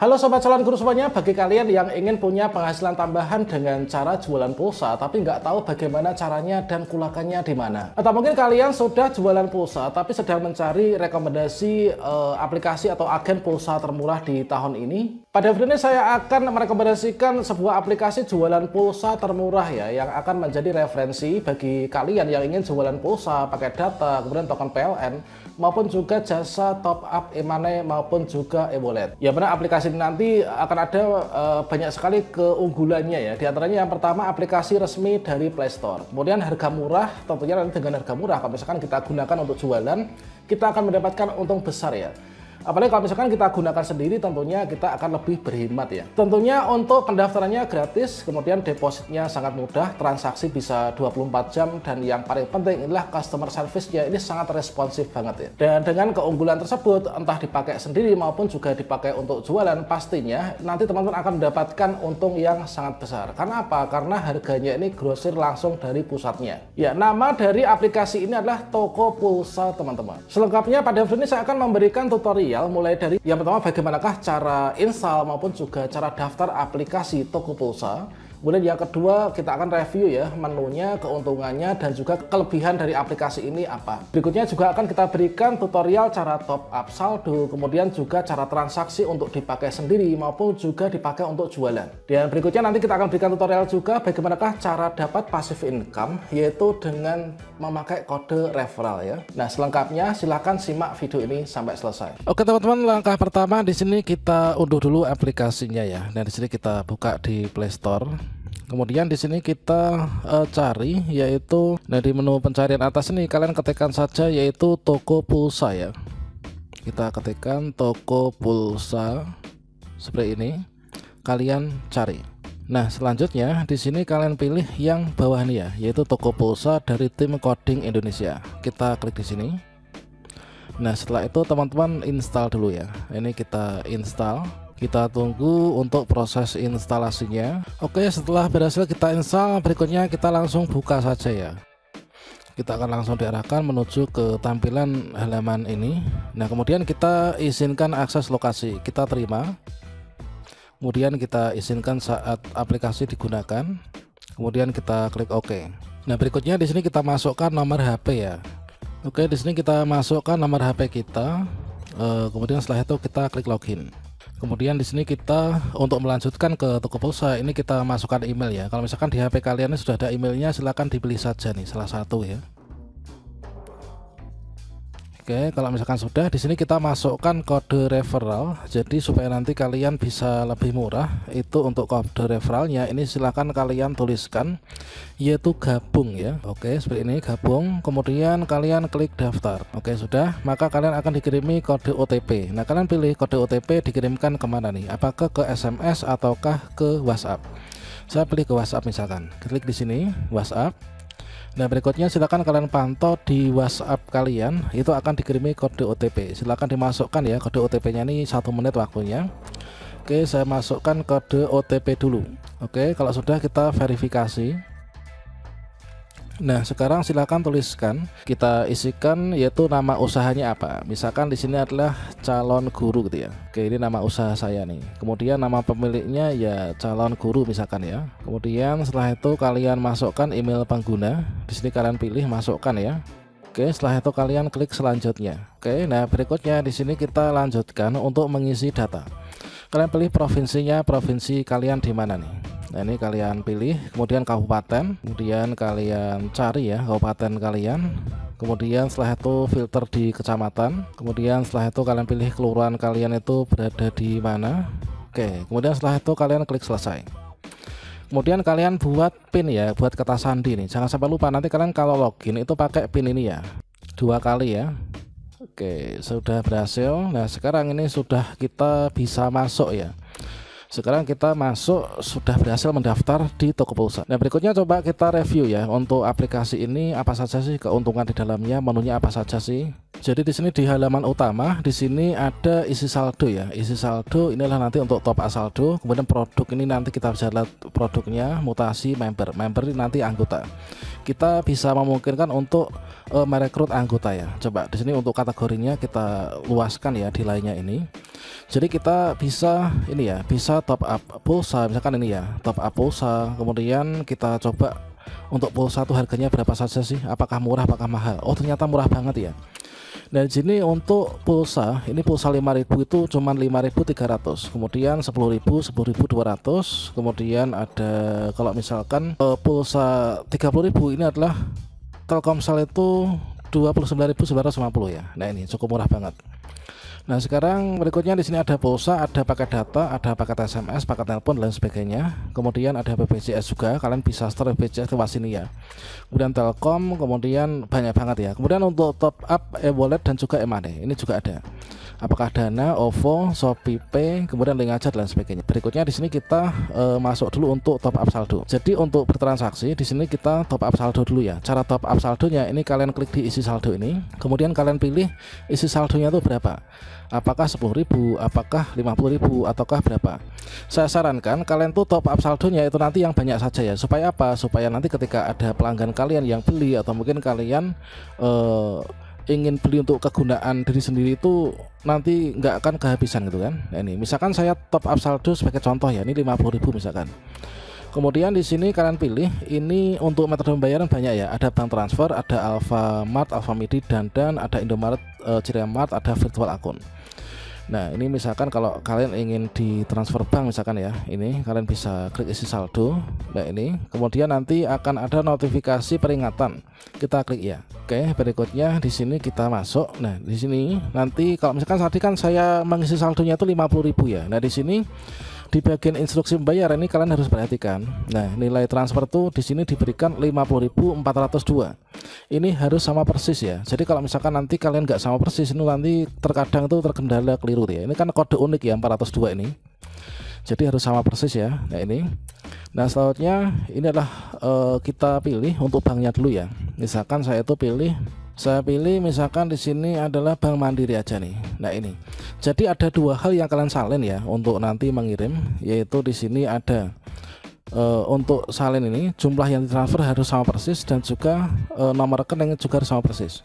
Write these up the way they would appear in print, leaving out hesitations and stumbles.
Halo Sobat Calon Guru semuanya, bagi kalian yang ingin punya penghasilan tambahan dengan cara jualan pulsa tapi nggak tahu bagaimana caranya dan kulakannya di mana. Atau mungkin kalian sudah jualan pulsa tapi sedang mencari rekomendasi aplikasi atau agen pulsa termurah di tahun ini. Pada video ini saya akan merekomendasikan sebuah aplikasi jualan pulsa termurah ya, yang akan menjadi referensi bagi kalian yang ingin jualan pulsa pakai data, kemudian token PLN, maupun juga jasa top up e-money maupun juga e-wallet. Ya benar, aplikasi ini nanti akan ada banyak sekali keunggulannya ya. Di antaranya yang pertama, aplikasi resmi dari Play Store. Kemudian harga murah, tentunya nanti dengan harga murah kalau misalkan kita gunakan untuk jualan, kita akan mendapatkan untung besar ya. Apalagi kalau misalkan kita gunakan sendiri, tentunya kita akan lebih berhemat ya. Tentunya untuk pendaftarannya gratis, kemudian depositnya sangat mudah, transaksi bisa 24 jam, dan yang paling penting adalah customer service-nya ini sangat responsif banget ya. Dan dengan keunggulan tersebut, entah dipakai sendiri maupun juga dipakai untuk jualan, pastinya nanti teman-teman akan mendapatkan untung yang sangat besar. Karena apa? Karena harganya ini grosir langsung dari pusatnya. Ya, nama dari aplikasi ini adalah Toko Pulsa teman-teman. Selengkapnya pada video ini saya akan memberikan tutorial mulai dari yang pertama, bagaimanakah cara install maupun juga cara daftar aplikasi Toko Pulsa. Kemudian yang kedua, kita akan review ya menunya, keuntungannya, dan juga kelebihan dari aplikasi ini apa. Berikutnya juga akan kita berikan tutorial cara top up saldo, kemudian juga cara transaksi untuk dipakai sendiri maupun juga dipakai untuk jualan. Dan berikutnya nanti kita akan berikan tutorial juga bagaimanakah cara dapat passive income, yaitu dengan memakai kode referral ya. Nah, selengkapnya silahkan simak video ini sampai selesai. Oke teman-teman, langkah pertama di sini kita unduh dulu aplikasinya ya. Dan di sini kita buka di Play Store. Kemudian di sini kita cari, yaitu di menu pencarian atas ini kalian ketikkan saja yaitu Toko Pulsa ya. Kita ketikkan Toko Pulsa seperti ini, kalian cari. Nah, selanjutnya di sini kalian pilih yang bawah ini ya, yaitu Toko Pulsa dari tim Coding Indonesia. Kita klik di sini. Nah, setelah itu teman-teman install dulu ya. Ini kita install. Kita tunggu untuk proses instalasinya. Oke, setelah berhasil kita install, berikutnya kita langsung buka saja ya. Kita akan langsung diarahkan menuju ke tampilan halaman ini. Nah, kemudian kita izinkan akses lokasi, kita terima. Kemudian kita izinkan saat aplikasi digunakan. Kemudian kita klik OK. Nah, berikutnya di sini kita masukkan nomor HP ya. Oke, di sini kita masukkan nomor HP kita. Kemudian setelah itu kita klik login. Kemudian di sini kita untuk melanjutkan ke Toko Pulsa ini kita masukkan email ya. Kalau misalkan di HP kalian ini sudah ada emailnya, silahkan dipilih saja nih salah satu ya. Oke, kalau misalkan sudah, di sini kita masukkan kode referral. Jadi supaya nanti kalian bisa lebih murah, itu untuk kode referralnya ini silahkan kalian tuliskan yaitu gabung ya. Oke, seperti ini gabung. Kemudian kalian klik daftar. Oke, sudah, maka kalian akan dikirimi kode OTP. Nah, kalian pilih kode OTP dikirimkan kemana nih? Apakah ke SMS ataukah ke WhatsApp? Saya pilih ke WhatsApp misalkan. Klik di sini WhatsApp. Nah, berikutnya silakan kalian pantau di WhatsApp kalian, itu akan dikirimi kode OTP. Silakan dimasukkan ya, kode OTP-nya ini 1 menit waktunya. Oke, saya masukkan kode OTP dulu. Oke, kalau sudah kita verifikasi. Nah, sekarang silakan tuliskan, kita isikan yaitu nama usahanya apa. Misalkan di sini adalah calon guru gitu ya. Oke, ini nama usaha saya nih. Kemudian nama pemiliknya ya calon guru misalkan ya. Kemudian setelah itu kalian masukkan email pengguna. Di sini kalian pilih masukkan ya. Oke, setelah itu kalian klik selanjutnya. Oke, nah berikutnya di sini kita lanjutkan untuk mengisi data. Kalian pilih provinsinya, provinsi kalian di mana nih? Nah, ini kalian pilih, kemudian kabupaten, kemudian kalian cari ya kabupaten kalian. Kemudian setelah itu filter di kecamatan. Kemudian setelah itu kalian pilih kelurahan kalian itu berada di mana. Oke, kemudian setelah itu kalian klik selesai. Kemudian kalian buat PIN ya, buat kata sandi nih. Jangan sampai lupa, nanti kalian kalau login itu pakai PIN ini ya, 2 kali ya. Oke, sudah berhasil. Nah, sekarang ini sudah kita bisa masuk ya. Sekarang kita masuk, sudah berhasil mendaftar di Toko Pulsa. Nah, berikutnya coba kita review ya untuk aplikasi ini, apa saja sih keuntungan di dalamnya, menunya apa saja sih. Jadi di sini di halaman utama, di sini ada isi saldo ya. Isi saldo inilah nanti untuk top up saldo. Kemudian produk ini nanti kita bisa lihat produknya, mutasi, member. Member ini nanti anggota. Kita bisa memungkinkan untuk merekrut anggota ya. Coba di sini untuk kategorinya kita luaskan ya di lainnya ini. Jadi kita bisa ini ya, bisa top up pulsa, misalkan ini ya, top up pulsa. Kemudian kita coba untuk pulsa tuh harganya berapa saja sih? Apakah murah, apakah mahal? Oh, ternyata murah banget ya. Dan di sini untuk pulsa, ini pulsa 5.000 itu cuman 5.300. Kemudian 10.000, 10.200. Kemudian ada kalau misalkan pulsa 30.000 ini adalah Telkomsel itu 29.950 ya. Nah, ini cukup murah banget. Nah, sekarang berikutnya di sini ada pulsa, ada paket data, ada paket SMS, paket telepon dan sebagainya. Kemudian ada BPJS juga, kalian bisa store BPJS lewat sini ya. Kemudian Telkom, kemudian banyak banget ya. Kemudian untuk top up e-wallet dan juga e-money, ini juga ada. Apakah Dana, OVO, ShopeePay, kemudian link aja dan sebagainya. Berikutnya di sini kita masuk dulu untuk top up saldo. Jadi untuk bertransaksi di sini kita top up saldo dulu ya. Cara top up saldonya ini kalian klik di isi saldo ini, kemudian kalian pilih isi saldonya itu berapa. Apakah 10.000, apakah 50.000, ataukah berapa? Saya sarankan kalian tuh top up saldonya itu nanti yang banyak saja ya. Supaya apa? Supaya nanti ketika ada pelanggan kalian yang beli atau mungkin kalian ingin beli untuk kegunaan diri sendiri itu nanti nggak akan kehabisan gitu kan. Nah, ini misalkan saya top up saldo sebagai contoh ya, ini 50.000 misalkan. Kemudian di sini kalian pilih ini untuk metode pembayaran banyak ya. Ada bank transfer, ada Alfamart, Alfamidi, Dandan, ada Indomaret, Cirimart, ada virtual akun. Nah, ini misalkan kalau kalian ingin ditransfer bank misalkan ya, ini kalian bisa klik isi saldo. Nah, ini kemudian nanti akan ada notifikasi peringatan. Kita klik ya. Oke, berikutnya di sini kita masuk. Nah, di sini nanti kalau misalkan tadi kan saya mengisi saldonya itu 50.000 ya. Nah, di sini di bagian instruksi membayar ini kalian harus perhatikan. Nah, nilai transfer tuh di sini diberikan 50.402. Ini harus sama persis ya. Jadi kalau misalkan nanti kalian nggak sama persis, ini nanti terkadang itu terkendala keliru ya. Ini kan kode unik ya 402 ini. Jadi harus sama persis ya. Nah, ini. Nah, selanjutnya ini adalah kita pilih untuk banknya dulu ya. Misalkan saya pilih misalkan di sini adalah Bank Mandiri aja nih. Nah, ini. Jadi ada dua hal yang kalian salin ya untuk nanti mengirim, yaitu di sini ada untuk salin ini jumlah yang ditransfer harus sama persis dan juga nomor rekening juga harus sama persis.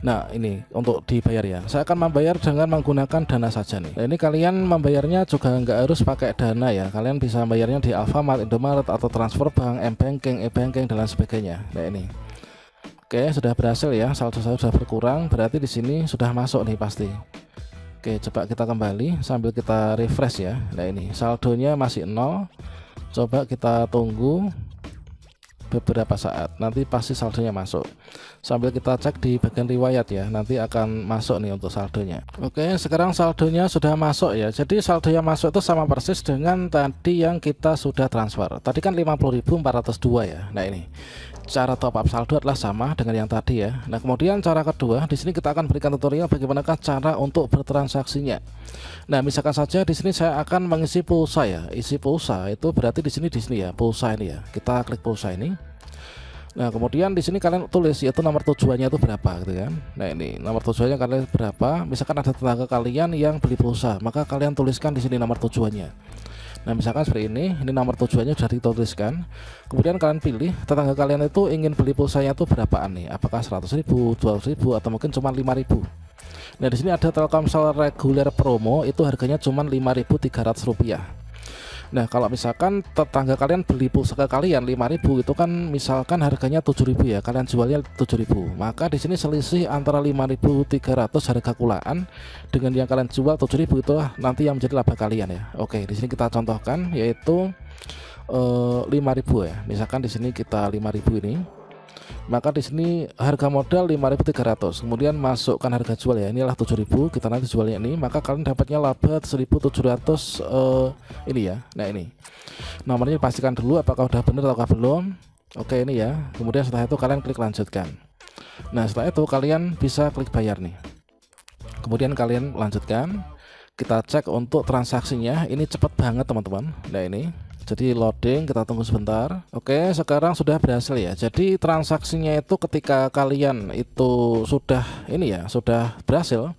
Nah, ini untuk dibayar ya. Saya akan membayar dengan menggunakan Dana saja nih. Nah, ini kalian membayarnya juga nggak harus pakai Dana ya. Kalian bisa bayarnya di Alfamart, Indomaret atau transfer bank, M-Banking, e-banking dan lain sebagainya. Nah, ini. Oke, sudah berhasil ya. Saldo saya sudah berkurang, berarti di sini sudah masuk nih pasti. Oke, coba kita kembali sambil kita refresh ya. Nah, ini saldonya masih 0. Coba kita tunggu beberapa saat, nanti pasti saldonya masuk. Sambil kita cek di bagian riwayat ya, nanti akan masuk nih untuk saldonya. Oke, sekarang saldonya sudah masuk ya. Jadi saldonya masuk itu sama persis dengan tadi yang kita sudah transfer. Tadi kan 50.402 ya. Nah, ini cara top up saldo adalah sama dengan yang tadi ya. Nah, kemudian cara kedua di sini kita akan berikan tutorial bagaimanakah cara untuk bertransaksinya. Nah, misalkan saja di sini saya akan mengisi pulsa ya. Isi pulsa itu berarti di sini ya, pulsa ini ya. Kita klik pulsa ini. Nah, kemudian di sini kalian tulis yaitu nomor tujuannya itu berapa gitu kan. Nah, ini nomor tujuannya kalian berapa. Misalkan ada tetangga kalian yang beli pulsa, maka kalian tuliskan di sini nomor tujuannya. Nah, misalkan seperti ini nomor tujuannya sudah dituliskan. Kemudian kalian pilih tetangga kalian itu ingin beli pulsanya itu berapaan nih? Apakah 100.000, 200.000 atau mungkin cuma 5.000? Nah, di sini ada Telkomsel reguler promo itu harganya cuma Rp5.300. Nah, kalau misalkan tetangga kalian beli pulsa ke kalian 5.000 itu kan misalkan harganya 7.000 ya, kalian jualnya 7.000. Maka di sini selisih antara 5.300 harga kulaan dengan yang kalian jual 7.000 itulah nanti yang menjadi laba kalian ya. Oke, di sini kita contohkan yaitu 5.000 ya. Misalkan di sini kita 5.000 ini. Maka di sini harga modal 5.300. Kemudian masukkan harga jual ya. Inilah 7.000, kita nanti jualnya ini, maka kalian dapatnya laba 1.700 ini ya. Nah, ini. Nomornya pastikan dulu apakah udah benar atau belum. Oke, ini ya. Kemudian setelah itu kalian klik lanjutkan. Nah, setelah itu kalian bisa klik bayar nih. Kemudian kalian lanjutkan. Kita cek untuk transaksinya, ini cepat banget teman-teman. Nah, ini Jadi loading, kita tunggu sebentar. Oke, sekarang sudah berhasil ya. Jadi transaksinya itu ketika kalian itu sudah ini ya, sudah berhasil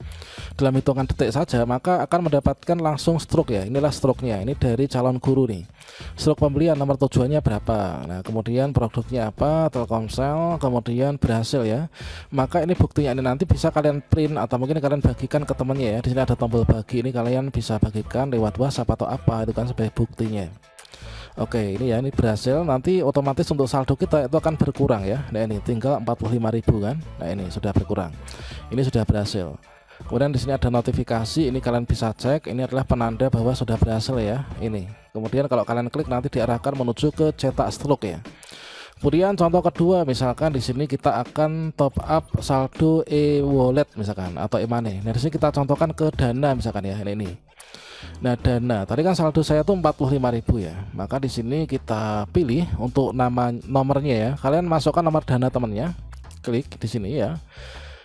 dalam hitungan detik saja, maka akan mendapatkan langsung stroke ya. Inilah stroke-nya. Ini dari calon guru nih. Stroke pembelian, nomor tujuannya berapa. Nah, kemudian produknya apa, Telkomsel, kemudian berhasil ya. Maka ini buktinya, ini nanti bisa kalian print atau mungkin kalian bagikan ke temannya ya. Di sini ada tombol bagi, ini kalian bisa bagikan lewat WhatsApp atau apa, itu kan sebagai buktinya. Oke, ini ya, ini berhasil. Nanti otomatis untuk saldo kita itu akan berkurang ya. Nah, ini tinggal 45.000 kan. Nah, ini sudah berkurang. Ini sudah berhasil. Kemudian di sini ada notifikasi, ini kalian bisa cek. Ini adalah penanda bahwa sudah berhasil ya. Ini. Kemudian kalau kalian klik nanti diarahkan menuju ke cetak stroke ya. Kemudian contoh kedua, misalkan di sini kita akan top up saldo e-wallet misalkan atau e-money. Nah, di sini kita contohkan ke Dana misalkan ya. Ini. Nah, Dana tadi kan saldo saya tuh 45.000 ya. Maka di sini kita pilih untuk nomornya ya. Kalian masukkan nomor Dana temennya. Klik di sini ya.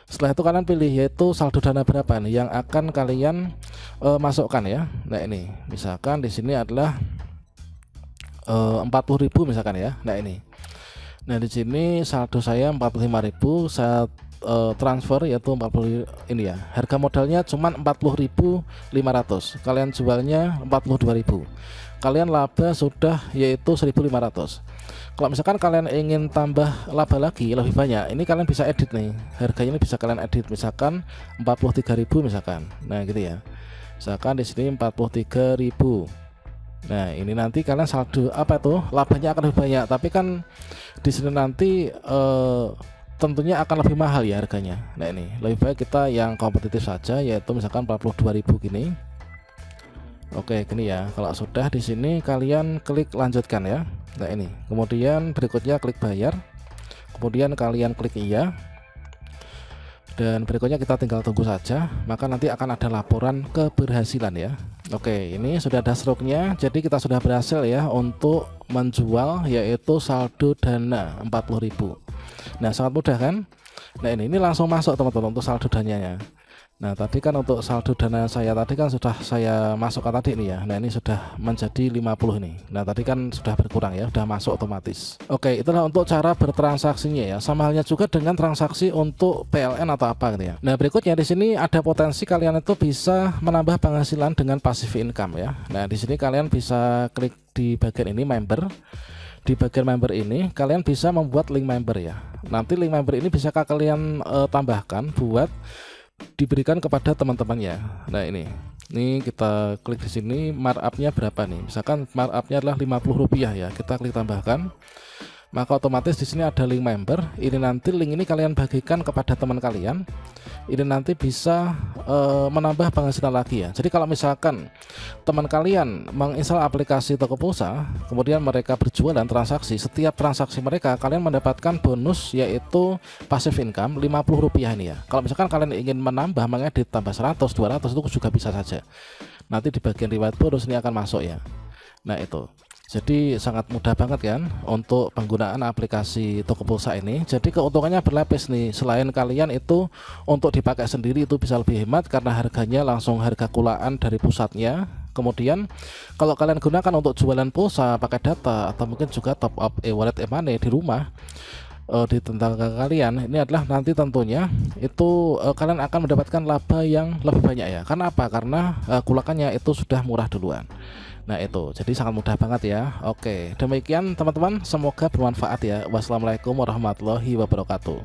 Setelah itu kalian pilih yaitu saldo Dana berapa nih yang akan kalian masukkan ya. Nah, ini misalkan di sini adalah 40.000 misalkan ya. Nah, ini. Nah, di sini saldo saya 45.000, saya transfer yaitu 40 ini ya. Harga modalnya cuma 40.500. Kalian jualnya 42.000. Kalian laba sudah yaitu 1.500. Kalau misalkan kalian ingin tambah laba lagi lebih banyak, ini kalian bisa edit nih. Harganya ini bisa kalian edit misalkan 43.000 misalkan. Nah, gitu ya. Misalkan di sini 43.000. Nah, ini nanti kalian saldo apa tuh? Labanya akan lebih banyak, tapi kan di sini nanti tentunya akan lebih mahal ya harganya. Nah, ini lebih baik kita yang kompetitif saja yaitu misalkan 42.000 gini. Oke, gini ya. Kalau sudah di sini kalian klik lanjutkan ya. Nah, ini. Kemudian berikutnya klik bayar. Kemudian kalian klik iya. Dan berikutnya kita tinggal tunggu saja, maka nanti akan ada laporan keberhasilan ya. Oke, ini sudah ada stroke-nya. Jadi kita sudah berhasil ya untuk menjual yaitu saldo Dana 40.000. Nah, sangat mudah kan? Nah, ini langsung masuk teman-teman untuk saldo dananya. Nah, tadi kan untuk saldo dana saya tadi kan sudah saya masukkan tadi nih ya. Nah, ini sudah menjadi 50 nih. Nah, tadi kan sudah berkurang ya, sudah masuk otomatis. Oke, itulah untuk cara bertransaksinya ya. Sama halnya juga dengan transaksi untuk PLN atau apa gitu ya. Nah, berikutnya di sini ada potensi kalian itu bisa menambah penghasilan dengan passive income ya. Nah, di sini kalian bisa klik di bagian ini member. Di bagian member ini kalian bisa membuat link member ya. Nanti link member ini bisa kalian tambahkan buat diberikan kepada teman-temannya. Nah, ini kita klik di sini markupnya berapa nih? Misalkan markupnya adalah Rp50 ya. Kita klik tambahkan. Maka otomatis di sini ada link member. Ini nanti link ini kalian bagikan kepada teman kalian. Ini nanti bisa menambah penghasilan lagi ya. Jadi kalau misalkan teman kalian menginstal aplikasi toko pulsa, kemudian mereka berjualan transaksi, setiap transaksi mereka kalian mendapatkan bonus yaitu passive income Rp50 ini ya. Kalau misalkan kalian ingin menambah, mengedit tambah 100, 200 itu juga bisa saja. Nanti di bagian riwayat bonus ini akan masuk ya. Nah, itu. Jadi sangat mudah banget kan untuk penggunaan aplikasi toko pulsa ini. Jadi keuntungannya berlapis nih. Selain kalian itu untuk dipakai sendiri itu bisa lebih hemat karena harganya langsung harga kulaan dari pusatnya. Kemudian kalau kalian gunakan untuk jualan pulsa pakai data atau mungkin juga top up e-wallet e-money di rumah di tetangga kalian, ini adalah nanti tentunya itu kalian akan mendapatkan laba yang lebih banyak ya. Karena apa? Karena kulakannya itu sudah murah duluan. Nah, itu jadi sangat mudah banget ya. Oke, demikian teman-teman, semoga bermanfaat ya. Wassalamualaikum warahmatullahi wabarakatuh.